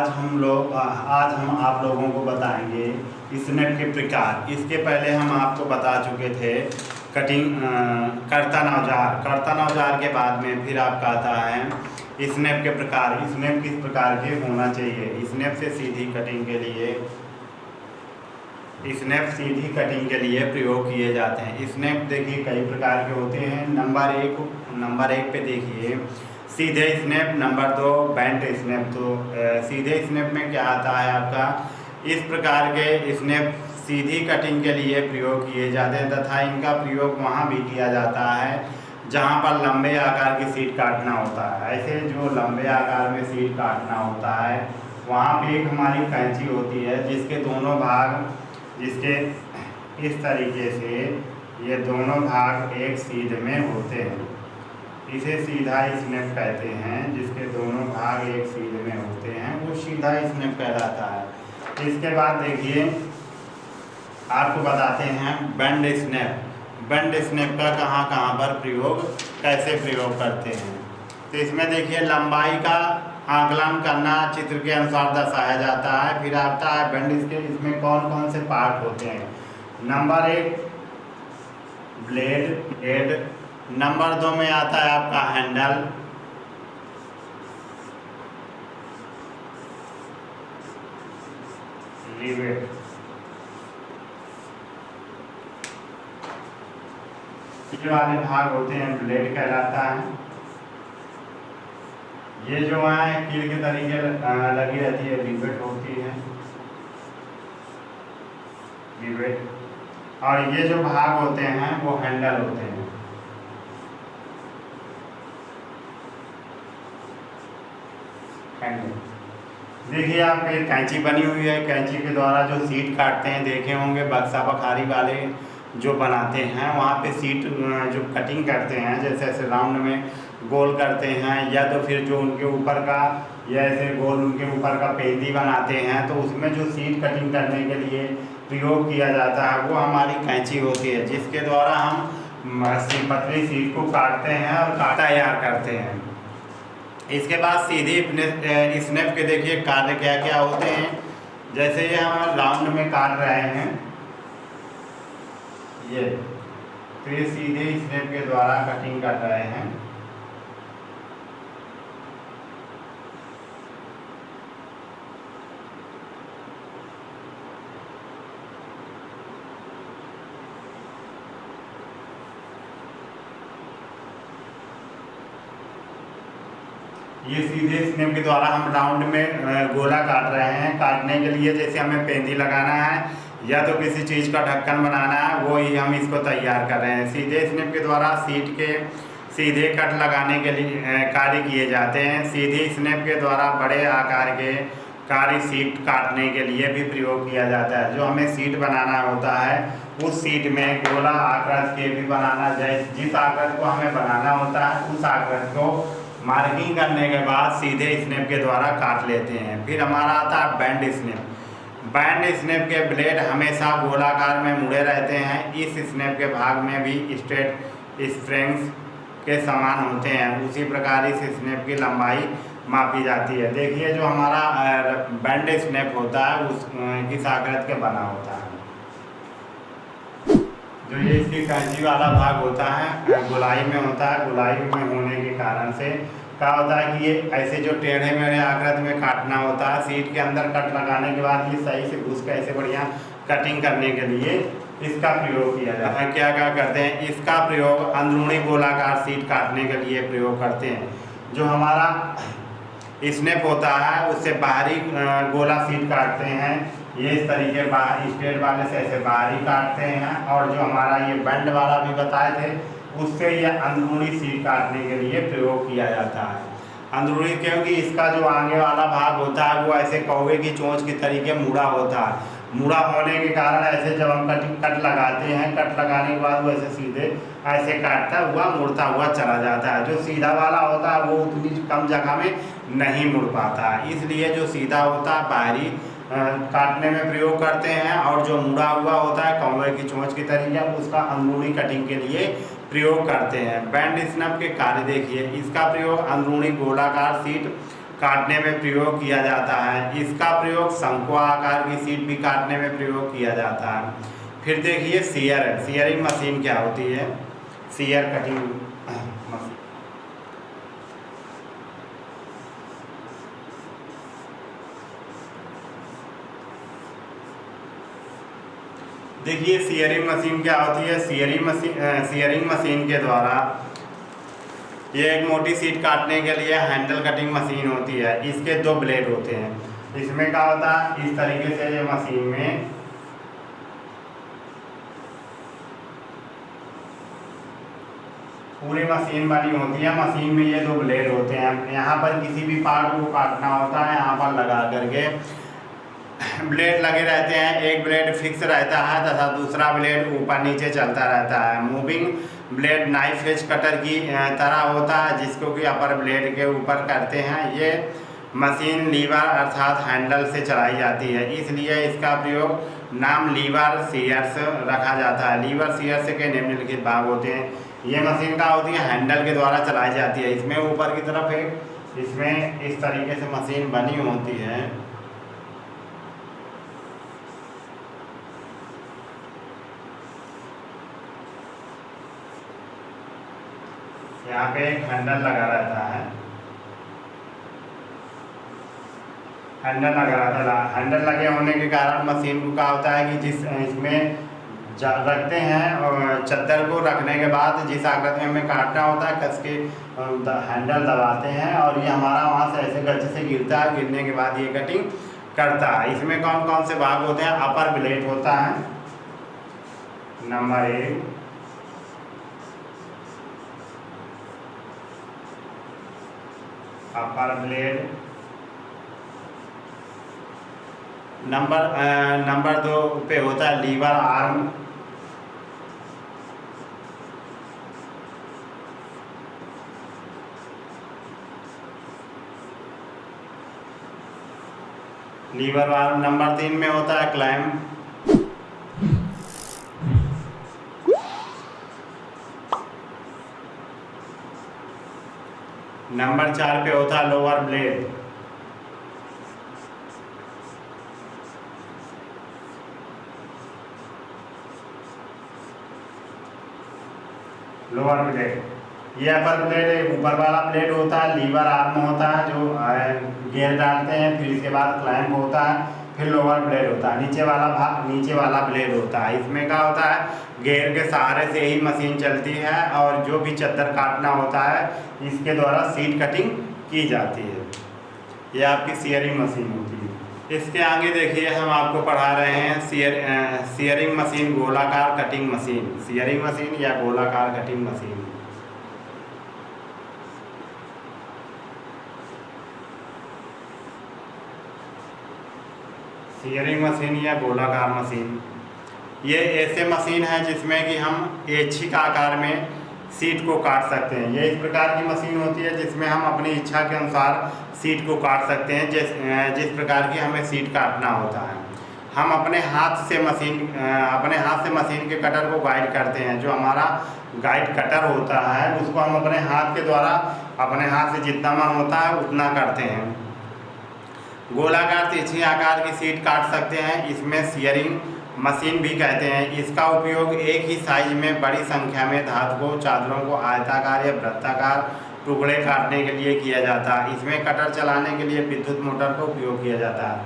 आज हम आप लोगों को बताएंगे स्नैप के प्रकार। इसके पहले हम आपको बता चुके थे कर्तन औजार के बाद में फिर आपका आता है स्नैप के प्रकार। स्नैप किस प्रकार के होना चाहिए। स्नैप से सीधी कटिंग के लिए प्रयोग किए जाते हैं। स्नैप देखिए कई प्रकार के होते हैं। नंबर एक पे देखिए सीधे स्नैप, नंबर 2 बेंट स्नैप। तो सीधे स्नैप में क्या आता है आपका, इस प्रकार के स्नैप सीधी कटिंग के लिए प्रयोग किए जाते हैं तथा इनका प्रयोग वहाँ भी किया जाता है जहाँ पर लंबे आकार की शीट काटना होता है। ऐसे जो लंबे आकार में शीट काटना होता है वहाँ पे एक हमारी कैंची होती है जिसके दोनों भाग, जिसके इस तरीके से ये दोनों भाग एक सीध में होते हैं। इसे सीधा स्नैप कहते हैं। जिसके दोनों भाग एक सीध में होते हैं वो सीधा स्नैप कहलाता है। इसके बाद देखिए आपको बताते हैं बेंड स्नैप। बेंड स्नैप का कहाँ पर प्रयोग, कैसे प्रयोग करते हैं। तो इसमें देखिए लंबाई का आकलन करना चित्र के अनुसार दर्शाया जाता है। फिर आता है बेंड। इसमें कौन कौन से पार्ट होते हैं। नंबर 1 ब्लेड हेड, नंबर 2 में आता है आपका हैंडल, रिवेट। ये वाले भाग होते हैं ब्लेड कहलाता है। ये जो है कील के तरीके लगी रहती है, रिवेट होती है, रिवेट। और ये जो भाग होते हैं वो हैंडल होते हैं। देखिए आप एक कैंची बनी हुई है। कैंची के द्वारा जो सीट काटते हैं देखे होंगे, बक्सा बखारी वाले जो बनाते हैं वहाँ पे सीट जो कटिंग करते हैं जैसे ऐसे राउंड में गोल करते हैं, या तो फिर जो उनके ऊपर का या ऐसे गोल उनके ऊपर का पेंदी बनाते हैं, तो उसमें जो सीट कटिंग करने के लिए प्रयोग किया जाता है वो हमारी कैंची होती है, जिसके द्वारा हम पतली सीट को काटते हैं और तैयार करते हैं। इसके बाद सीधी स्नैप के देखिए कार्य क्या क्या होते हैं। जैसे ये हम राउंड में काट रहे हैं ये, तो ये सीधे स्नैप के द्वारा कटिंग कर रहे हैं। ये सीधे स्नैप के द्वारा हम राउंड में गोला काट रहे हैं। काटने के लिए जैसे हमें पेंदी लगाना है या तो किसी चीज़ का ढक्कन बनाना है, वो ही हम इसको तैयार कर रहे हैं। सीधे स्नैप के द्वारा सीट के सीधे कट लगाने के लिए कार्य किए जाते हैं। सीधे स्नैप के द्वारा बड़े आकार के कार्य सीट काटने के लिए भी प्रयोग किया जाता है। जो हमें सीट बनाना होता है उस सीट में गोला आकृति के भी बनाना, जिस आकृति को हमें बनाना होता है उस आकृति को मार्किंग करने के बाद सीधे स्नैप के द्वारा काट लेते हैं। फिर हमारा आता है बेंड स्नैप। बेंड स्नैप के ब्लेड हमेशा गोलाकार में मुड़े रहते हैं। इस स्नैप के भाग में भी स्ट्रेट स्प्रिंग्स के समान होते हैं। उसी प्रकार इस स्नैप की लंबाई मापी जाती है। देखिए जो हमारा बेंड स्नैप होता है उस किस आकृति के बना होता है। जो ये इसकी कैंची वाला भाग होता है गोलाई में होता है। गोलाई में होने के कारण से क्या होता है कि ये ऐसे जो टेढ़े मेढ़े आकृति में काटना होता है, सीट के अंदर कट लगाने के बाद ये सही से घुस के ऐसे बढ़िया कटिंग करने के लिए इसका प्रयोग किया जाता है। क्या करते हैं, इसका प्रयोग अंदरूनी गोलाकार सीट काटने के लिए प्रयोग करते हैं। जो हमारा स्नैप होता है उससे बाहरी गोला सीट काटते हैं। ये इस तरीके स्ट्रेट वाले से ऐसे बाहरी काटते हैं। और जो हमारा ये बेंड वाला भी बताए थे उससे ये अंदरूनी सीट काटने के लिए प्रयोग किया जाता है। अंदरूनी क्योंकि इसका जो आगे वाला भाग होता है वो ऐसे कौवे की चोंच के तरीके मुड़ा होता है। मुड़ा होने के कारण ऐसे जब हम कट लगाते हैं, कट लगाने के बाद वो ऐसे सीधे ऐसे काटता हुआ मुड़ता हुआ चला जाता है। जो सीधा वाला होता है वो उतनी कम जगह में नहीं मुड़ पाता है, इसलिए जो सीधा होता है बाहरी काटने में प्रयोग करते हैं। और जो मुड़ा हुआ होता है कौवे की चोंच की तरीके उसका अंदरूनी कटिंग के लिए प्रयोग करते हैं। बेंड स्नैप के कार्य देखिए, इसका प्रयोग अंदरूनी गोलाकार सीट काटने में प्रयोग किया जाता है। इसका प्रयोग शंकु आकार की शीट भी काटने में प्रयोग किया जाता है। फिर देखिए सीयरिंग मशीन क्या होती है। सीयर कटिंग मशीन, देखिए सीयरिंग मशीन क्या होती है। सीयरिंग मशीन के द्वारा ये एक मोटी शीट काटने के लिए हैंडल कटिंग मशीन होती है। इसके दो ब्लेड होते हैं। इसमें क्या होता है, इस तरीके से ये मशीन में पूरी मशीन बनी होती है। मशीन में ये दो ब्लेड होते हैं। यहाँ पर किसी भी पार्ट को काटना होता है, यहाँ पर लगा करके ब्लेड लगे रहते हैं। एक ब्लेड फिक्स रहता है तथा दूसरा ब्लेड ऊपर नीचे चलता रहता है। Moving blade knife edge cutter की तरह होता है, जिसको कि अपर ब्लेड के ऊपर करते हैं। ये मशीन लीवर अर्थात हैंडल से चलाई जाती है, इसलिए इसका प्रयोग नाम लीवर सीयर्स रखा जाता है। लीवर सीयर्स के निम्नलिखित भाग होते हैं। ये मशीन क्या होती है, हैंडल के द्वारा चलाई जाती है। इसमें ऊपर की तरफ एक इसमें इस तरीके से मशीन बनी होती है। यहाँ पे एक हैंडल लगा रहता है। हैंडल लगे होने के कारण मशीन को क्या होता है कि जिस इसमें रखते हैं और चद्दर को रखने के बाद जिस आकृति में हमें काटना होता है कस के हैंडल दबाते हैं और ये हमारा वहाँ से ऐसे गज से गिरता है। गिरने के बाद ये कटिंग करता है। इसमें कौन कौन से भाग होते हैं। अपर ब्लेड होता है नंबर 1, अपर ब्लेड। नंबर 2 पे होता है lever arm. Lever arm. Number 3 में होता है क्लैम्प। नंबर 4 पे होता है लोअर ब्लेड। Lower blade. ये अपर ब्लेड ऊपर वाला ब्लेड होता है। लीवर आर्म होता है जो गियर डालते हैं। फिर इसके बाद क्लैंप होता है। फिर लोअर ब्लेड होता है। नीचे वाला ब्लेड होता है। इसमें क्या होता है, गियर के सहारे से ही मशीन चलती है और जो भी चद्दर काटना होता है इसके द्वारा शीट कटिंग की जाती है। ये आपकी सीयरिंग मशीन होती है। इसके आगे देखिए हम आपको पढ़ा रहे हैं सीयरिंग मशीन, गोलाकार कटिंग मशीन। सीयरिंग मशीन या गोलाकार कटिंग मशीन। सीयरिंग मशीन या गोलाकार मशीन ये ऐसे मशीन है जिसमें कि हम ऐच्छिक आकार में सीट को काट सकते हैं। ये इस प्रकार की मशीन होती है जिसमें हम अपनी इच्छा के अनुसार सीट को काट सकते हैं। जिस प्रकार की हमें सीट काटना होता है हम अपने हाथ से मशीन के कटर को गाइड करते हैं। जो हमारा गाइड कटर होता है उसको हम अपने हाथ के द्वारा अपने हाथ से जितना मन होता है उतना करते हैं। गोलाकार तिरछी आकार की सीट काट सकते हैं। इसमें सीयरिंग मशीन भी कहते हैं। इसका उपयोग एक ही साइज में बड़ी संख्या में धातुओं चादरों को आयताकार या वृत्ताकार टुकड़े काटने के लिए किया जाता है। इसमें कटर चलाने के लिए विद्युत मोटर का उपयोग किया जाता है।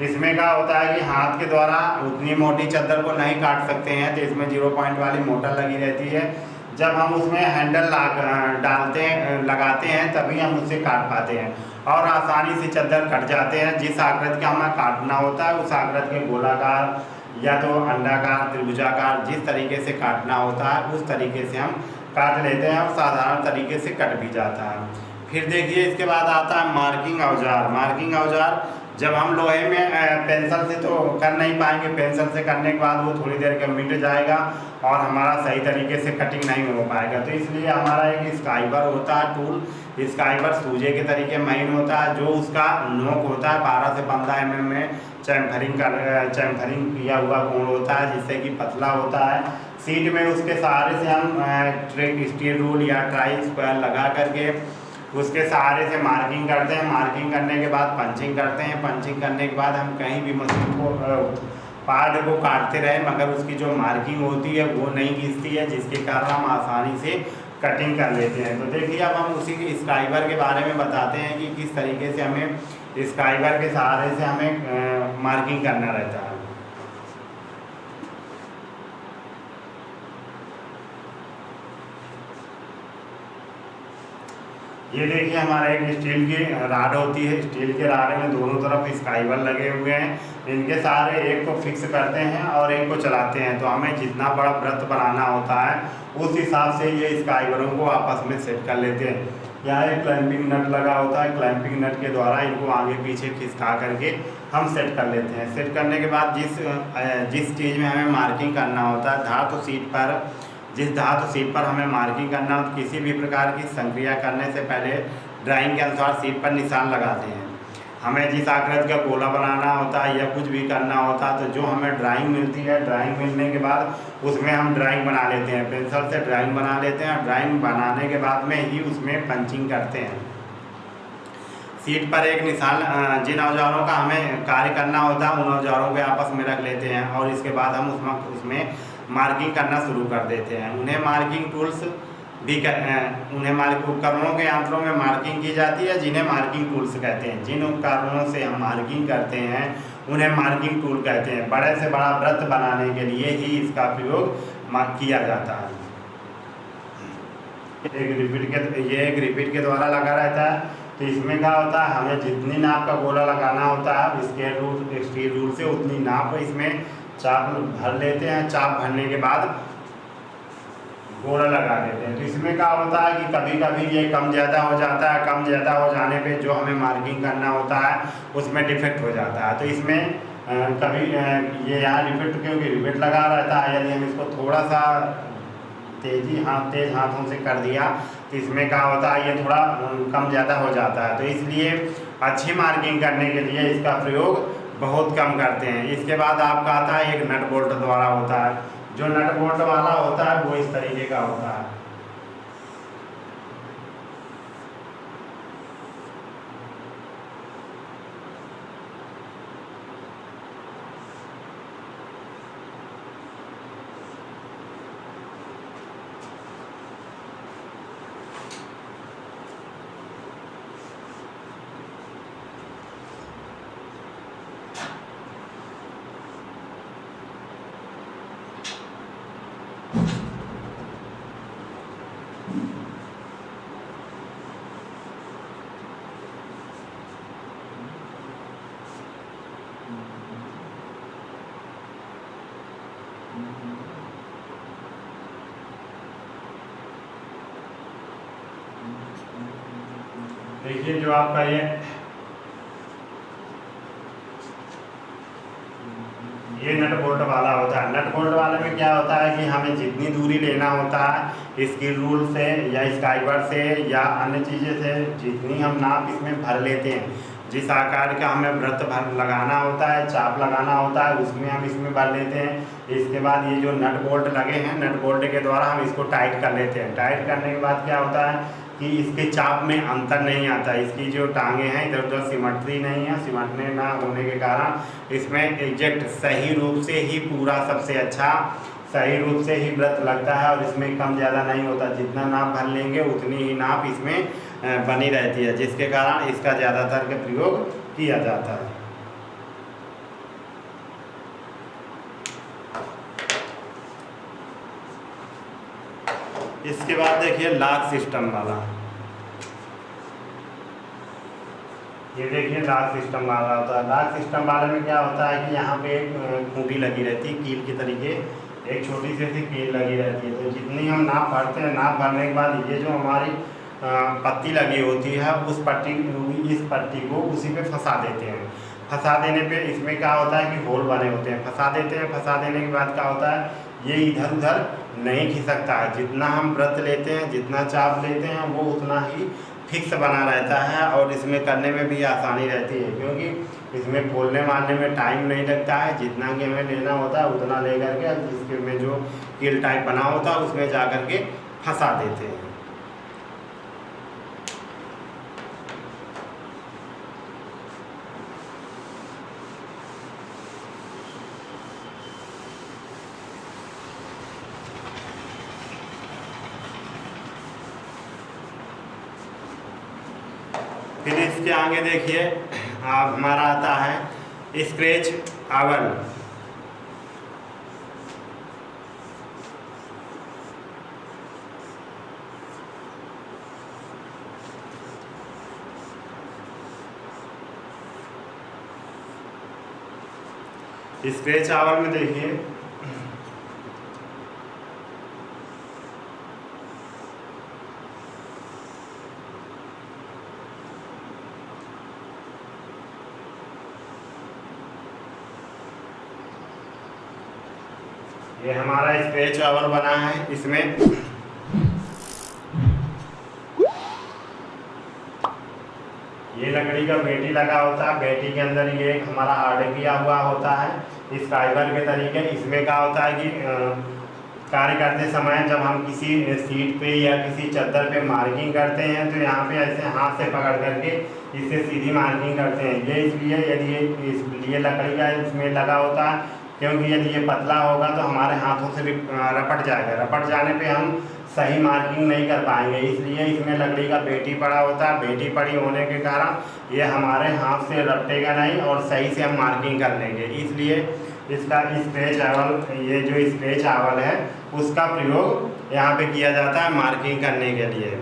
इसमें क्या होता है कि हाथ के द्वारा उतनी मोटी चादर को नहीं काट सकते हैं तो इसमें 0 पॉइंट वाली मोटर लगी रहती है। जब हम उसमें हैंडल लगाते हैं तभी हम उससे काट पाते हैं और आसानी से चादर कट जाते हैं। जिस आकृति का हमें काटना होता है उस आकृति के गोलाकार या तो अंडाकार, त्रिभुजाकार, जिस तरीके से काटना होता है उस तरीके से हम काट लेते हैं और साधारण तरीके से कट भी जाता है। फिर देखिए इसके बाद आता है मार्किंग औजार। मार्किंग औजार जब हम लोहे में पेंसिल से तो कर नहीं पाएंगे, पेंसिल से करने के बाद वो थोड़ी देर के मिट जाएगा और हमारा सही तरीके से कटिंग नहीं हो पाएगा। तो इसलिए हमारा एक स्काइबर होता है टूल। स्काइबर सूजे के तरीके महीन होता है। जो उसका नोक होता है 12 से 15 mm में चैम्फरिंग किया हुआ कोण होता है जिससे कि पतला होता है। सीट में उसके सहारे से हम स्टील रूल या ट्राई स्क्वायर लगा करके उसके सहारे से मार्किंग करते हैं। मार्किंग करने के बाद पंचिंग करते हैं। पंचिंग करने के बाद हम कहीं भी मशीन को पार्ट को काटते रहे मगर उसकी जो मार्किंग होती है वो नहीं खींचती है, जिसके कारण हम आसानी से कटिंग कर लेते हैं। तो देखिए अब हम उसी के स्क्राइबर के बारे में बताते हैं कि किस तरीके से हमें स्क्राइबर के सहारे से हमें मार्किंग करना रहता है। ये देखिए हमारा एक स्टील की राड होती है। स्टील के राड में दोनों तरफ स्क्राइबर लगे हुए हैं। इनके सहारे एक को फिक्स करते हैं और एक को चलाते हैं। तो हमें जितना बड़ा वृत्त बनाना होता है उस हिसाब से ये स्क्राइबरों को आपस में सेट कर लेते हैं। यहाँ एक क्लैंपिंग नट लगा होता है। क्लैंपिंग नट के द्वारा इनको आगे पीछे खिसका करके हम सेट कर लेते हैं। सेट करने के बाद जिस चीज़ में हमें मार्किंग करना होता है, धातु सीट पर जिस धातु सीट पर हमें मार्किंग करना हो, किसी भी प्रकार की संक्रिया करने से पहले ड्राइंग के अनुसार सीट पर निशान लगाते हैं। हमें जिस आकृति का गोला बनाना होता है या कुछ भी करना होता है तो जो हमें ड्राइंग मिलती है, ड्राइंग मिलने के बाद उसमें हम ड्राइंग बना लेते हैं। पेंसिल से ड्राइंग बना लेते हैं। ड्राइंग बनाने के बाद में ही उसमें पंचिंग करते हैं। सीट पर एक निशान जिन औजारों का हमें कार्य करना होता है उन औजारों को आपस में रख लेते हैं और इसके बाद हम उसमें मार्किंग करना शुरू कर देते हैं। उन्हें मार्किंग टूल्स भी उपकरणों के यंत्रों में मार्किंग की जाती है, जिन्हें मार्किंग टूल्स कहते हैं। जिन उपकरणों से हम मार्किंग करते हैं उन्हें मार्किंग टूल कहते हैं। बड़े से बड़ा वृत्त बनाने के लिए ही इसका प्रयोग किया जाता है। ये एक रिपीट के द्वारा लगा रहता है। तो इसमें क्या होता है, हमें जितनी नाप का गोला लगाना होता है स्टील रूल से उतनी नाप इसमें चाप भर लेते हैं। चाप भरने के बाद गोला लगा देते हैं। तो इसमें क्या होता है कि कभी कभी ये कम ज़्यादा हो जाता है। कम ज़्यादा हो जाने पे जो हमें मार्किंग करना होता है उसमें डिफेक्ट हो जाता है। तो इसमें कभी ये यहाँ रिपीट क्योंकि रिपीट लगा रहता है, यदि हम इसको थोड़ा सा तेज हाथों से कर दिया तो इसमें क्या होता है ये थोड़ा कम ज़्यादा हो जाता है। तो इसलिए अच्छी मार्किंग करने के लिए इसका प्रयोग बहुत कम करते हैं। इसके बाद आपका आता है एक नट बोल्ट द्वारा होता है। जो नट बोल्ट वाला होता है वो इस तरीके का होता है। देखिए जो आपका ये नट बोल्ट वाला होता है। नट बोल्ट वाले में क्या होता है कि हमें जितनी दूरी लेना होता है स्क्रू रूल से या स्क्राइबर से या अन्य चीज़ें से जितनी हम नाप इसमें भर लेते हैं। जिस आकार का हमें वृत्त भर लगाना होता है, चाप लगाना होता है, उसमें हम इसमें भर लेते हैं। इसके बाद ये जो नट बोल्ट लगे हैं, नट बोल्ट के द्वारा हम इसको टाइट कर लेते हैं। टाइट करने के बाद क्या होता है कि इसके चाप में अंतर नहीं आता। इसकी जो टांगे हैं इधर उधर सिमटती नहीं है। सिमटने ना होने के कारण इसमें एग्जैक्ट सही रूप से ही पूरा सबसे अच्छा सही रूप से ही वृत्त लगता है और इसमें कम ज़्यादा नहीं होता। जितना नाप भर लेंगे उतनी ही नाप इसमें बनी रहती है, जिसके कारण इसका ज़्यादातर का प्रयोग किया जाता है। इसके बाद देखिए लॉक सिस्टम वाला। ये देखिए लॉक सिस्टम वाला होता है। लॉक सिस्टम वाले में क्या होता है कि यहाँ पे एक खूंटी लगी रहती है, कील के तरीके एक छोटी सी कील लगी रहती है। तो जितनी हम नाप भरते हैं, नाप भरने के बाद ये जो हमारी पट्टी लगी होती है इस पट्टी को उसी पे फंसा देते हैं। फंसा देने पे इसमें क्या होता है कि होल बने होते हैं। फंसा देते हैं। फंसा देने के बाद क्या होता है ये इधर उधर नहीं खिसकता है। जितना हम वृत्त लेते हैं, जितना चाप लेते हैं वो उतना ही फिक्स बना रहता है और इसमें करने में भी आसानी रहती है, क्योंकि इसमें खोलने मारने में टाइम नहीं लगता है। जितना कि हमें लेना होता है उतना ले करके जिसके में जो कील टाइप बना होता है उसमें जा कर के फंसा देते हैं। फिर इसके आगे देखिए आप हमारा आता है स्क्रैच आवर। स्क्रैच आवर में देखिए ये हमारा स्क्रैच आवर बना है। इसमें ये लकड़ी का बेटी लगा होता है। बेटी के अंदर ये एक हमारा आर्डर किया हुआ होता है इस फाइबर के तरीके। इसमें क्या होता है कि कार्य करते समय जब हम किसी सीट पे या किसी चद्दर पे मार्किंग करते हैं तो यहाँ पे ऐसे हाथ से पकड़ करके इससे सीधी मार्किंग करते हैं। ये इसलिए यदि ये लकड़ी का इसमें लगा होता है, क्योंकि यदि ये पतला होगा तो हमारे हाथों से रपट जाएगा। रपट जाने पे हम सही मार्किंग नहीं कर पाएंगे, इसलिए इसमें लकड़ी का बेटी पड़ा होता है। बेटी पड़ी होने के कारण ये हमारे हाथ से रपटेगा नहीं और सही से हम मार्किंग कर लेंगे। इसलिए इसका स्क्रैच आवल, ये जो स्क्रैच आवल है उसका प्रयोग यहाँ पे किया जाता है मार्किंग करने के लिए।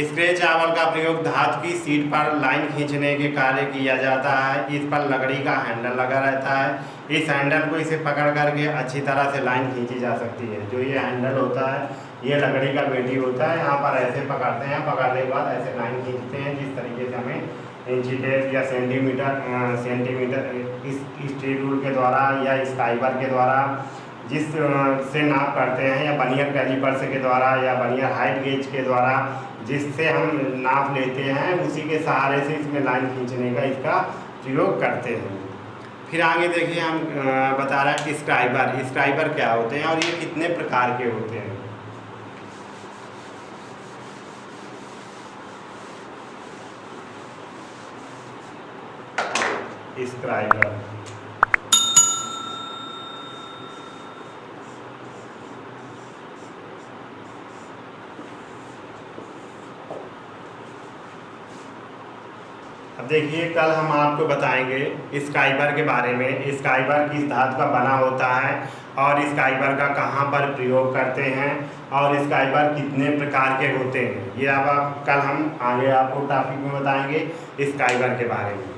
स्क्रैच आवल का प्रयोग धातु की सीट पर लाइन खींचने के कार्य किया जाता है। इस पर लकड़ी का हैंडल लगा रहता है। इस हैंडल को इसे पकड़ करके अच्छी तरह से लाइन खींची जा सकती है। जो ये हैंडल होता है ये लकड़ी का बेटी होता है। यहाँ पर ऐसे पकड़ते हैं, पकड़ने के बाद ऐसे लाइन खींचते हैं जिस तरीके से हमें इंची टेप या सेंटीमीटर इस स्टील रूल के द्वारा या इस फाइबर के द्वारा जिस से नाप करते हैं, या बनियर कैलिपर्स के द्वारा या बनियर हाइट गेज के द्वारा जिससे हम नाप लेते हैं, उसी के सहारे से इसमें लाइन खींचने का इसका प्रयोग करते हैं। फिर आगे देखिए हम बता रहे हैं स्क्राइबर। स्क्राइबर क्या होते हैं और ये कितने प्रकार के होते हैं। स्क्राइबर अब देखिए कल हम आपको बताएंगे स्क्राइबर के बारे में। स्क्राइबर किस धातु का बना होता है और स्क्राइबर का कहाँ पर प्रयोग करते हैं और स्क्राइबर कितने प्रकार के होते हैं। ये अब कल हम आगे आपको टॉपिक में बताएंगे स्क्राइबर के बारे में।